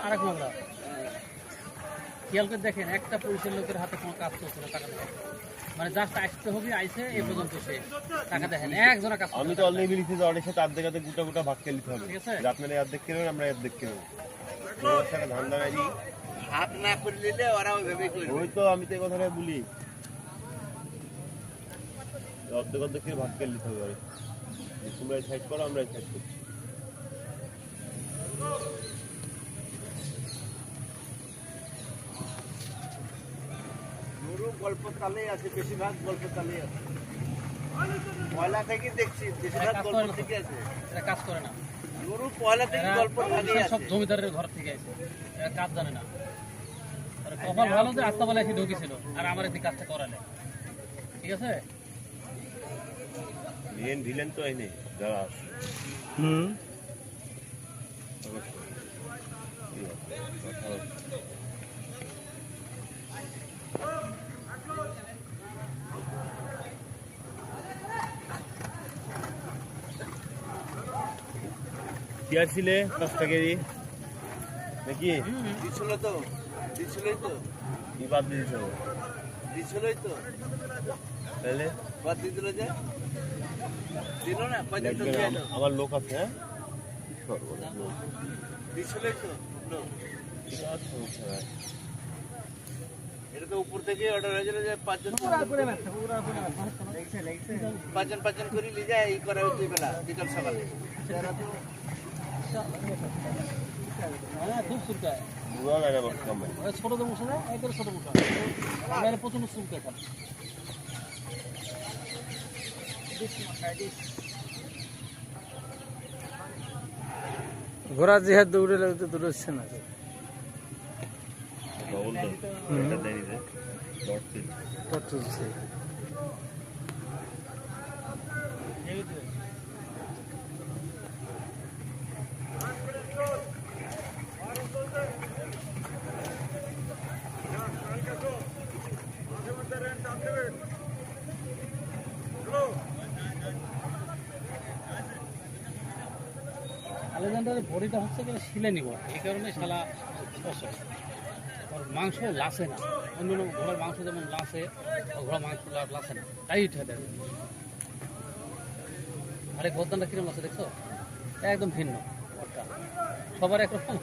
আরেক মামলা খেয়াল করে দেখেন, একটা পুলিশের লোকের হাতে কোনো কাজ করছে না, টাকা দেয় মানে জাস্ট আসতে হবে, আইসে এ পর্যন্ত সে টাকা দেখেন একজনের কাজ। আমি তো অলরেডি লিখেছি যে অনেক সাথে অর্ধেক অর্ধেক গোটা গোটা ভাগ করে নিতে হবে, ঠিক আছে? আপনারা অর্ধেক কিনবেন, আমরা অর্ধেক কিনবো, সাথে ধান্দা নাই। হাত না করে নিলে ওরা ওইভাবেই করবে। ওই তো আমি তো এই কথাটা বলি, অর্ধেক অর্ধেক করে ভাগ করে নিতে হবে, তোমরা সাইড করো, আমরা সাইড করছি। নুরু গল্প তালেই আছে, বেশিরভাগ গল্প তালেই আছে। পয়লা থেকে দেখছি বেশিরভাগ গল্প থেকে আছে। এরা কাজ করে না, নুরু পয়লা থেকে গল্প তালেই সব আছে। জমিদারের ঘর থেকে আছে, এরা কাজ জানে না। আর কপাল ভালো যে আস্তাবেলা এসে ঢুকেছিল আর আমার এদিকে কাজটা করালে, ঠিক আছে? মেন ভিলেন তো এই নেই যারা আছে। কি আসছিলে 5 টাকারই নাকি? দিছিল তো, দিছিলই তো, কি বাদ দিয়েছ? দিছিলই তো। তাহলে বাদ দিয়ে দিল যে, দিল না, পয়সা তো দিয়ে দিল। আমার লোক আছে, হ্যাঁ দিছিলই তো লোক। ঠিক আছে, সমস্যা নাই। এটা তো উপর থেকে অর্ডার হয়েছিল যে 5 জন করে নিয়ে যায়, এই করা হচ্ছে বেলা বিকাল সকালে। হ্যাঁ খুব চুলকায়, বুড়া লাগে আমার কামে। ছোট তো মুছে না, একবারে ছোট মুখা আমার প্রচন্ড চুলকায় খালি। ঘোড়া জিহাদ দৌড়ে লাগতে দৌড়াচ্ছে না। ডবল তো এটা দেয়নি রে, ডট তিন তুলছে আলেকজান্ডারের বডিটা হচ্ছে কি শিলে নিব, এই কারণে শালা মাংস লাসে না। অন্য ঘোড়ার মাংস যেমন লাসে, ঘোড়া মাংস লাসে না, টাইট হয়ে দেবে। আরে গদ্দানটা কিরম আছে দেখছো, একদম ভিন্ন, সবার একরকম।